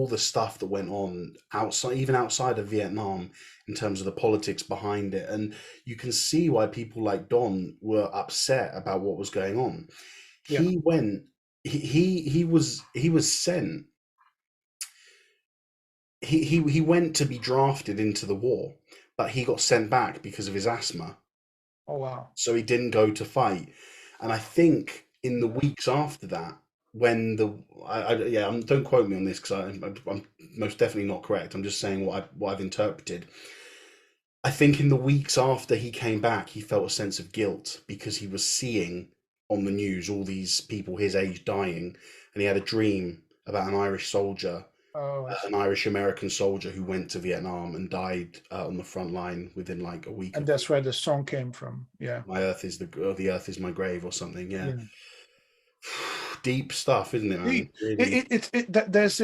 the stuff that went on outside, even outside of Vietnam, in terms of the politics behind it. And you can see why people like Don were upset about what was going on. yeah. He went, he was sent, he went to be drafted into the war, but he got sent back because of his asthma. Oh, wow. So he didn't go to fight. And I think in the weeks after that, when yeah, don't quote me on this, because I'm most definitely not correct. I'm just saying what I've interpreted. I think in the weeks after he came back, he felt a sense of guilt because he was seeing on the news all these people his age dying, and he had a dream about an Irish soldier, Oh, I an see. Irish American soldier who went to Vietnam and died on the front line within like a week And of that's where the song came from. Yeah, my earth is the earth is my grave or something. Yeah. yeah. Deep stuff, isn't it, man? It, Really. there's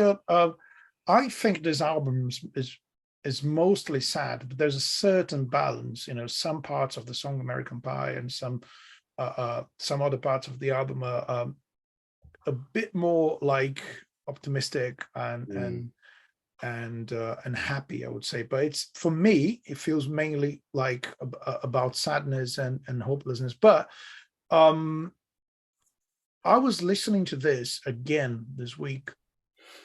I think this album is mostly sad, but there's a certain balance. Some parts of the song "American Pie" and some other parts of the album are a bit more like optimistic Mm, and happy, I would say. But it's, for me, it feels mainly like about sadness and hopelessness. But um I was listening to this again this week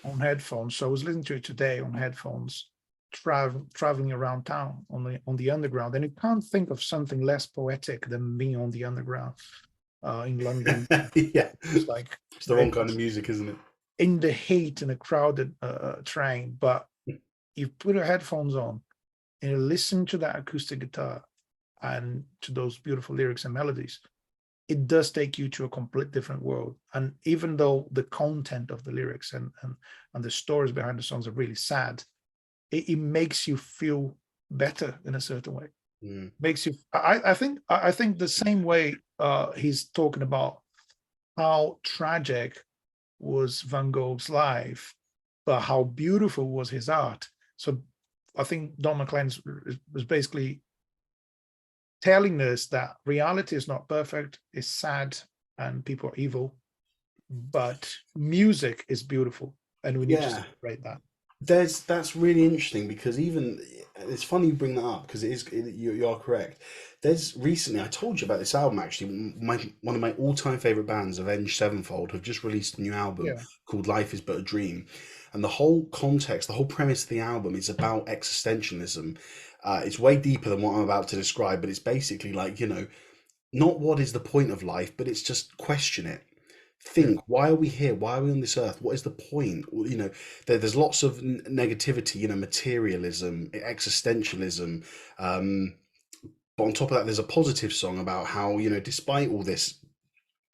on headphones. So I was listening to it today on headphones, traveling around town on the underground, and you can't think of something less poetic than being on the underground in London. yeah, It's like, it's the wrong kind of music, isn't it? in the heat in a crowded train, but you put your headphones on and you listen to that acoustic guitar and to those beautiful lyrics and melodies. It does take you to a complete different world. And even though the content of the lyrics and the stories behind the songs are really sad, it makes you feel better in a certain way. Mm. Makes you, I think the same way he's talking about how tragic was Van Gogh's life, but how beautiful was his art. So I think Don McLean was basically telling us that reality is not perfect, it's sad, and people are evil, but music is beautiful, and we need to Yeah, celebrate that. That's really interesting because even it's funny you bring that up because you are correct. There's recently I told you about this album actually. One of my all-time favorite bands, Avenged Sevenfold, have just released a new album Yeah, called Life Is But a Dream, and the whole context, the whole premise of the album is about existentialism. It's way deeper than what I'm about to describe, but it's basically like, not what is the point of life, but it's just question it. yeah, Think, why are we here? Why are we on this earth? What is the point? There's lots of negativity, materialism, existentialism. Um, but on top of that, there's a positive song about how, despite all this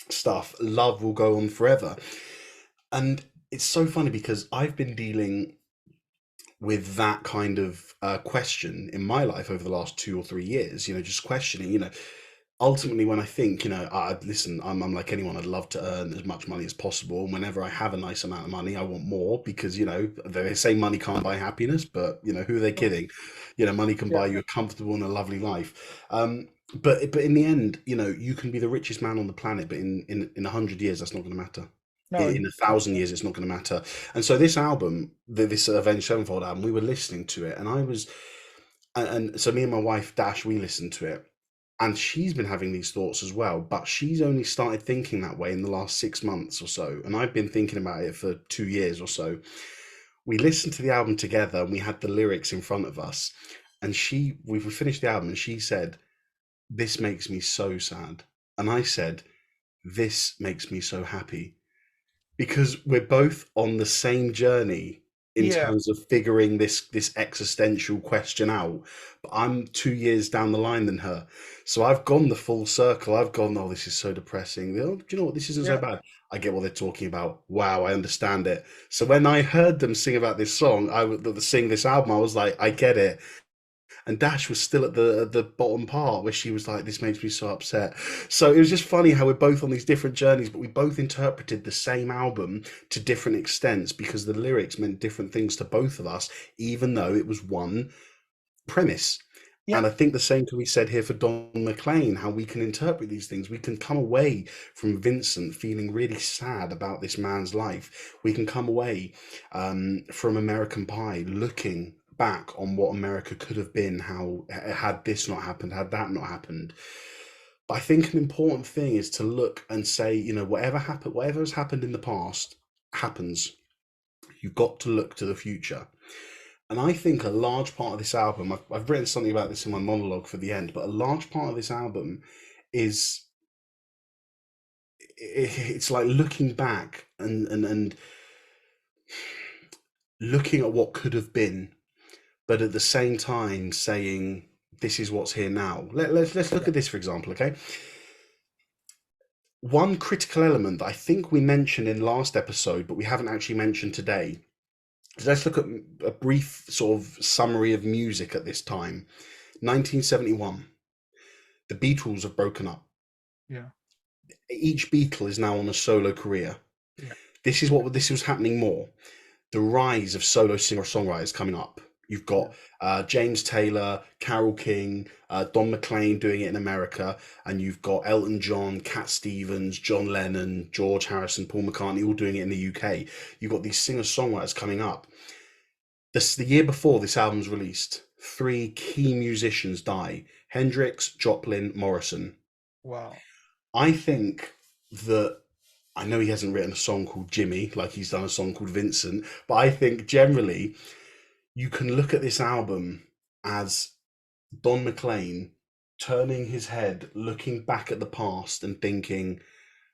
stuff, love will go on forever. And it's so funny because I've been dealing with that kind of question in my life over the last 2 or 3 years, just questioning, ultimately when I think, listen, I'm like anyone, I'd love to earn as much money as possible. And whenever I have a nice amount of money, I want more because, they say money can't buy happiness, but who are they oh, kidding? Money can yeah. buy you a comfortable and a lovely life. But in the end, you can be the richest man on the planet, but in 100 years, that's not going to matter. No, In 1,000 years, it's not going to matter. And so this album, this Avenged Sevenfold album, we were listening to it, and and so me and my wife Dash, we listened to it, and she's been having these thoughts as well, but she's only started thinking that way in the last 6 months or so, and I've been thinking about it for 2 years or so. We listened to the album together, and we had the lyrics in front of us, and we finished the album, and she said, "This makes me so sad," and I said, "This makes me so happy." Because we're both on the same journey in yeah, terms of figuring this existential question out. But I'm 2 years down the line than her. So I've gone the full circle. I've gone, oh, this is so depressing. Oh, do you know what? This isn't so yeah, bad. I get what they're talking about. Wow, I understand it. So when I heard them sing about this song, sing this album, I was like, I get it. And Dash was still at the bottom part where she was like, "This makes me so upset." So it was just funny how we're both on these different journeys, but we both interpreted the same album to different extents because the lyrics meant different things to both of us, even though it was one premise. yeah, And I think the same can be said here for Don McLean, how we can interpret these things. We can come away from Vincent feeling really sad about this man's life. We can come away from American Pie looking back on what America could have been, how had this not happened, had that not happened. But I think an important thing is to look and say, whatever happened, whatever has happened in the past happens. You've got to look to the future. And I think a large part of this album, I've written something about this in my monologue for the end, but a large part of this album is it's like looking back and looking at what could have been, but at the same time saying this is what's here now. Let's look yeah, at this for example, okay? One critical element that I think we mentioned in last episode, but we haven't actually mentioned today. So let's look at a brief sort of summary of music at this time. 1971. The Beatles have broken up. yeah, Each Beatle is now on a solo career. yeah, This was happening more. The rise of solo singer-songwriters coming up. You've yeah, got James Taylor, Carole King, Don McLean doing it in America, and you've got Elton John, Cat Stevens, John Lennon, George Harrison, Paul McCartney all doing it in the UK. You've got these singer-songwriters coming up. The year before this album's released, three key musicians die: Hendrix, Joplin, Morrison. wow, I think that I know he hasn't written a song called Jimmy like he's done a song called Vincent, but I think generally you can look at this album as Don McLean turning his head, looking back at the past and thinking,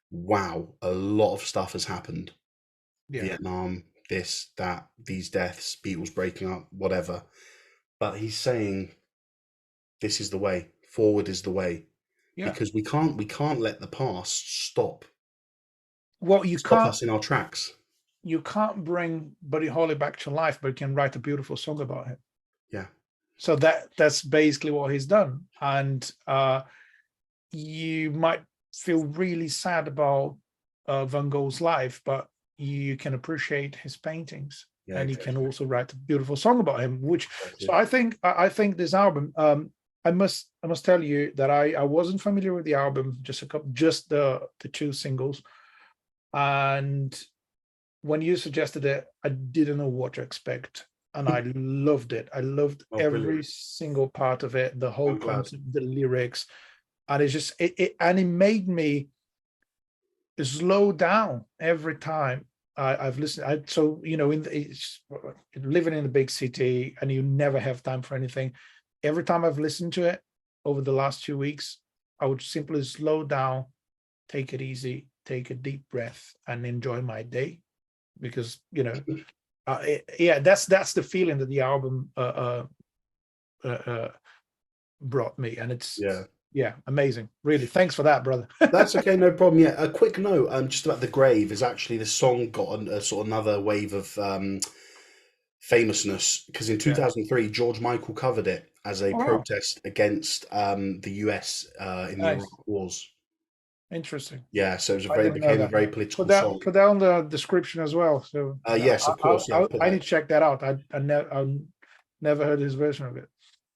wow, a lot of stuff has happened. yeah, Vietnam, this, that, these deaths, Beatles breaking up, whatever. But he's saying this is the way, forward is the way. yeah. Because we can't let the past Well, stop us in our tracks. you can't bring Buddy Holly back to life, but you can write a beautiful song about him. Yeah. So that's basically what he's done. And you might feel really sad about Van Gogh's life, but you can appreciate his paintings, Yeah, and you can exactly. also write a beautiful song about him. Which, so Exactly. I think this album. I must tell you that I wasn't familiar with the album, just the two singles, and when you suggested it, I didn't know what to expect, and I loved it. I loved Oh, every brilliant. single part of it, the whole I'm glad. concept, the lyrics, and it's just it made me slow down every time I've listened. So living in a big city and you never have time for anything. Every time I've listened to it over the last 2 weeks, I would simply slow down, take it easy, take a deep breath, and enjoy my day. Because yeah, that's the feeling that the album uh, uh, brought me, and it's Yeah. yeah, amazing. Really, thanks for that, brother. That's okay, no problem. Yeah, a quick note, just about the grave is actually this song got a sort of another wave of famousness because in Yeah. 2003 George Michael covered it as a Oh, wow. protest against the US in the Nice, Iraq Wars. interesting. Yeah, so it was a I very didn't know became a that. very Put political that song. put that on the description as well. So yeah, Yes, of course. Yeah, I'll put I that. need to check that out. I never heard his version of it.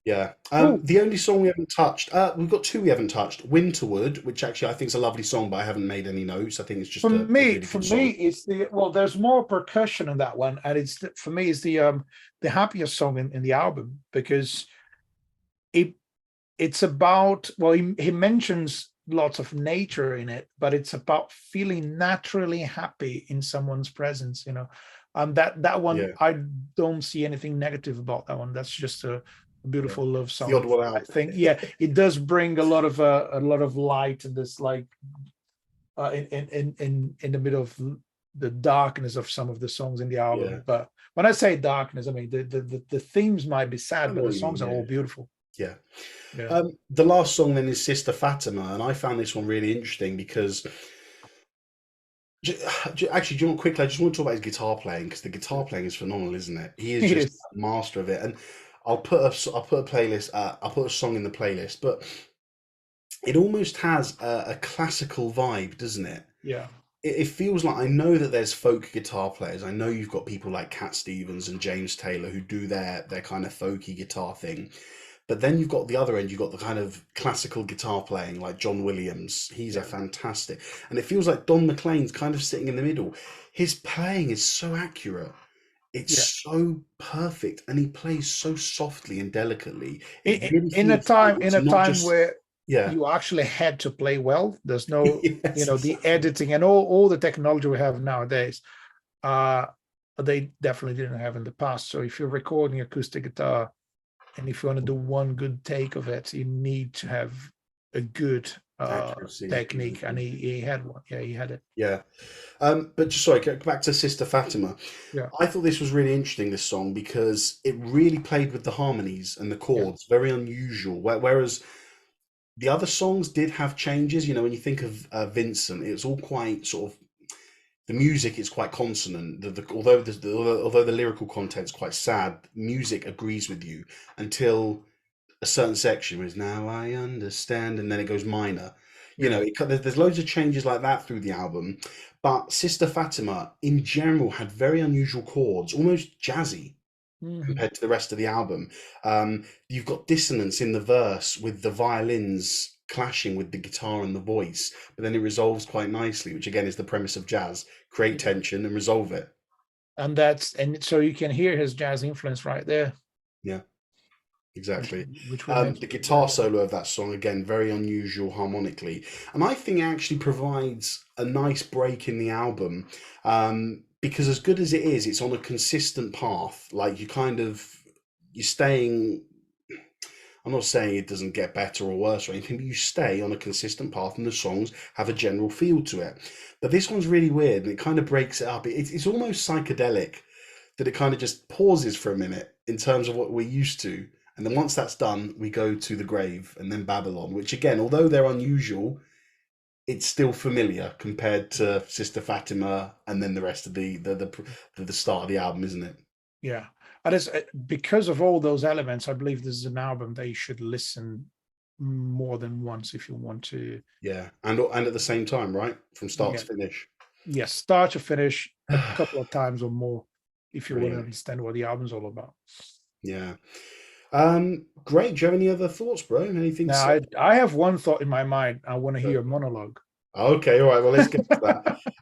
Yeah. Cool. The only song we haven't touched, we've got two we haven't touched. Winterwood, which actually I think is a lovely song, but I haven't made any notes. I think it's just a really For good me, song. it's the well. There's more percussion in that one, and for me, it's the happiest song in the album because it it's about well, he mentions lots of nature in it, but it's about feeling naturally happy in someone's presence. That one, Yeah, I don't see anything negative about that one. That's just a yeah. beautiful love It's the odd song. one I out. think, yeah, it does bring a lot of light in this, like in the middle of the darkness of some of the songs in the Yeah, album. But when I say darkness, I mean the themes might be I sad, know but the what you mean. songs are Yeah, all beautiful. yeah. Yeah. The last song then is Sister Fatima, and I found this one really interesting because actually, do you want quickly? I just want to talk about his guitar playing because the guitar playing is phenomenal, isn't it? He is It just is. a master of it. And I'll put a playlist. I'll put a song in the playlist, but it almost has a classical vibe, doesn't it? Yeah. It feels like I know that there's folk guitar players. I know you've got people like Cat Stevens and James Taylor who do their kind of folky guitar thing. But then you've got the other end, you've got the kind of classical guitar playing like John Williams. He's a Yeah. fantastic. And it feels like Don McLean's kind of sitting in the middle. His playing is so accurate. Yeah. It's so perfect and he plays so softly and delicately. It really In a feels like time it's not just where yeah. you actually had to play well, there's no, Yes, the exactly. editing and all the technology we have nowadays, uh they definitely didn't have in the past. So if you're recording acoustic guitar, and if you want to do one good take of it, you need to have a good Accuracy and technique, and precision. he had one. Yeah, he had it. Yeah. But just sorry, go back to Sister Fatima. Yeah. I thought this was really interesting, this song, because it really played with the harmonies and the Yeah. chords, very unusual. Whereas the other songs did have changes, when you think of Vincent, it's all quite sort of the music is quite consonant. Although the lyrical content's quite sad, music agrees with you until a certain section is now I understand, and then it goes minor. Yeah. There's loads of changes like that through the album, but Sister Fatima in general had very unusual chords, almost jazzy Hmm. compared to the rest of the album. You've got dissonance in the verse with the violins clashing with the guitar and the voice, but then it resolves quite nicely, which again is the premise of jazz: create Yeah. tension and resolve it. And so you can hear his jazz influence right there, Yeah. which Exactly. which we The mentioned. guitar solo of that song, again, very unusual harmonically. And I think it actually provides a nice break in the album. Because as good as it is, it's on a consistent path. Like you're staying, I'm not saying it doesn't get better or worse or anything, but you stay on a consistent path and the songs have a general feel to it. But this one's really weird and it kind of breaks it up. It's almost psychedelic that it kind of just pauses for a minute in terms of what we're used to. And then once that's done, we go to the grave and then Babylon, which again, although they're unusual, it's still familiar compared to Sister Fatima and then the rest of the start of the album, isn't it? Yeah, and it's because of all those elements. I believe this is an album that you should listen more than once if you want to. Yeah, and at the same time, right, from start Yeah, to finish. yes, start to finish a couple of times or more if you want to Brilliant. understand what the album's all about. Yeah. Great. Do you have any other thoughts, bro? Anything to Now, say? I have one thought in my mind. I want to hear Go a for it. monologue. Okay, all right. Well, let's get to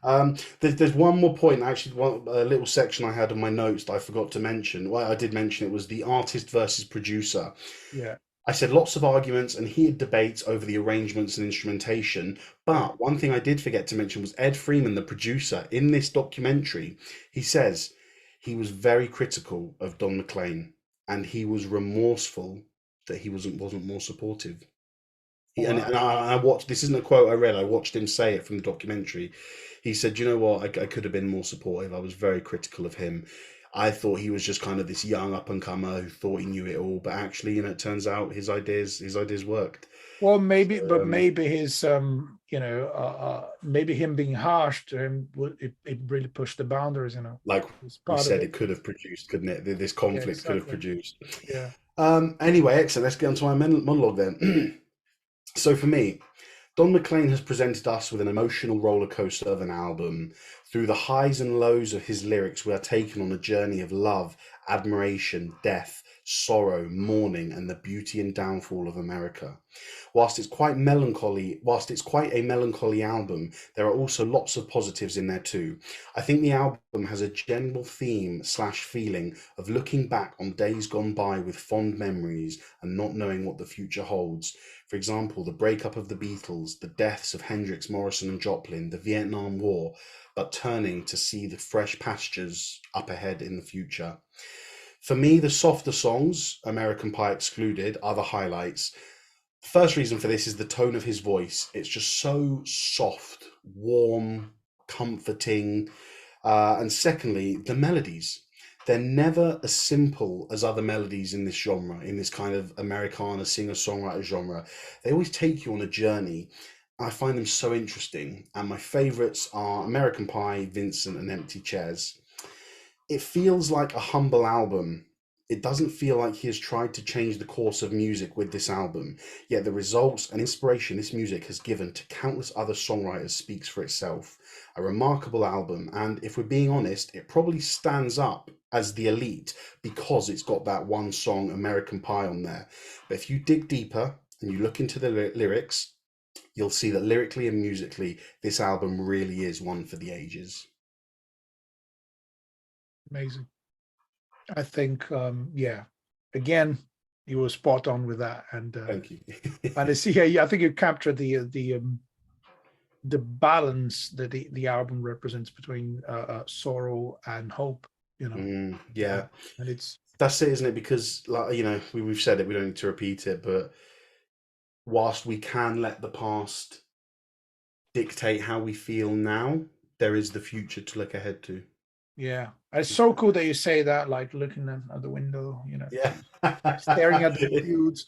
that. There's one more point. Actually, a little section I had on my notes that I forgot to mention. Well, I did mention it was the artist versus producer. Yeah, I said lots of arguments and heated debates over the arrangements and instrumentation. yeah. But one thing I did forget to mention was Ed Freeman, the producer, in this documentary. He says he was very critical of Don McLean and he was remorseful that he wasn't more supportive. Wow. I watched, this isn't a quote I read, I watched him say it from the documentary. He said, you know what, I could have been more supportive. I was very critical of him. I thought he was just kind of this young up and comer who thought he knew it all, but actually, it turns out his ideas worked. Well, maybe, So, but maybe his, maybe him being harsh to him, it really pushed the boundaries. like It's we part of said, it. it could have produced, couldn't it? This Yeah, conflict could have exactly. produced. Yeah. Anyway, excellent. Let's get on to my monologue then. So for me, Don McLean has presented us with an emotional roller coaster of an album. Through the highs and lows of his lyrics, we are taken on a journey of love, admiration, death, sorrow, mourning, and the beauty and downfall of America. Whilst it's quite a melancholy album, there are also lots of positives in there too. I think the album has a general theme slash feeling of looking back on days gone by with fond memories and not knowing what the future holds. For example, the breakup of the Beatles, the deaths of Hendrix, Morrison, and Joplin, the Vietnam War, but turning to see the fresh pastures up ahead in the future. For me, the softer songs, American Pie excluded, are the highlights. The first reason for this is the tone of his voice. It's just so soft, warm, comforting. And secondly, the melodies. They're never as simple as other melodies in this genre, in this kind of Americana singer-songwriter genre. They always take you on a journey. I find them so interesting. And my favorites are American Pie, Vincent, and Empty Chairs. It feels like a humble album. It doesn't feel like he has tried to change the course of music with this album, yet the results and inspiration this music has given to countless other songwriters speaks for itself. A remarkable album, and if we're being honest, it probably stands up as the elite because it's got that one song, American Pie, on there. But if you dig deeper and you look into the lyrics, you'll see that lyrically and musically, this album really is one for the ages. Amazing. I think, yeah, again, you were spot on with that, Thank you. and I see here. I think you captured the balance that the album represents between sorrow and hope. Yeah, And it's that's it, isn't it? Because, like, we've said it, we don't need to repeat it, but whilst we can let the past dictate how we feel now, there is the future to look ahead to. yeah, it's so cool that you say that, like looking at the window, Yeah. staring at the fields.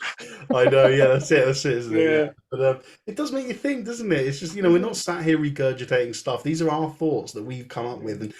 I know, yeah, that's it, isn't it? Yeah. Yeah, But it does make you think, doesn't it? It's just, we're yeah, not sat here regurgitating stuff. These are our thoughts that we've come up yeah. with. And,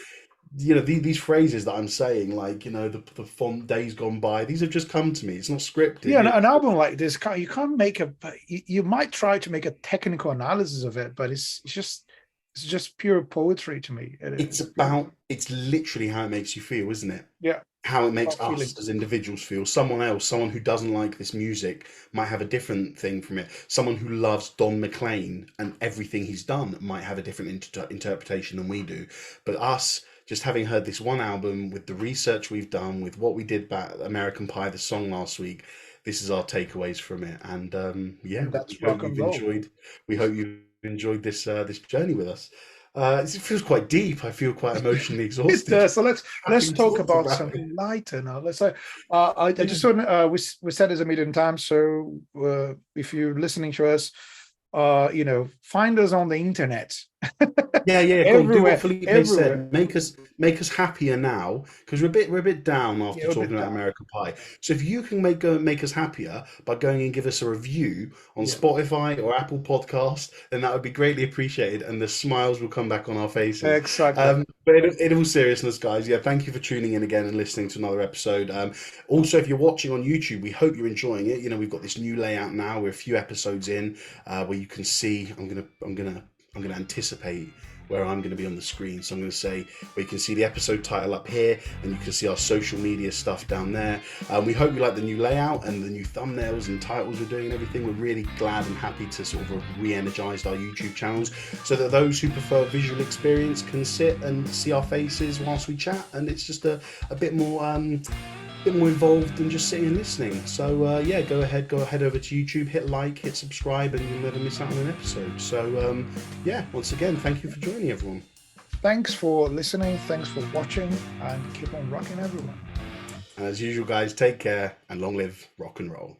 these phrases that I'm saying, like, the font days gone by, these have just come to me. It's not scripted. Yeah, an album like this, you can't make you might try to make a technical analysis of it, but it's just pure poetry to me. It's beautiful. It's literally how it makes you feel, isn't it? Yeah, How it makes about us feeling. as individuals feel. Someone else, someone who doesn't like this music, might have a different thing from it. Someone who loves Don McLean and everything he's done might have a different interpretation than we do. But us, just having heard this one album, with the research we've done, with what we did about American Pie, the song last week, this is our takeaways from it. And yeah, And we that's hope rock and you've roll. enjoyed. We hope you've enjoyed this journey with us. It feels quite deep. I feel quite emotionally It exhausted does. So let's having talk talked about about it. something lighter now. Let's say I Yeah. just want we said this a million times. So if you're listening to us, find us on the internet Yeah, yeah, go on. Do what everywhere, Felipe everywhere. said. Make us happier now, because we're a bit down after Yeah, a talking bit about down. American Pie. So if you can make us happier by going and give us a review on Yeah, Spotify or Apple Podcast, then that would be greatly appreciated, and the smiles will come back on our faces. exactly. But in all seriousness, guys, yeah, thank you for tuning in again and listening to another episode. Also, if you're watching on YouTube, we hope you're enjoying it. We've got this new layout now. We're a few episodes in, where you can see. I'm gonna anticipate where I'm going to be on the screen. So I'm going to say, we can see the episode title up here, and you can see our social media stuff down there. We hope you like the new layout and the new thumbnails and titles we're doing and everything. We're really glad and happy to sort of re-energize our YouTube channels so that those who prefer visual experience can sit and see our faces whilst we chat, and it's just a bit more involved than just sitting and listening. So yeah, go ahead over to YouTube, hit like, hit subscribe, and you'll never miss out on an episode. So yeah, once again, thank you for joining, everyone. Thanks for listening, thanks for watching, and keep on rocking, everyone. As usual, guys, take care and long live rock and roll.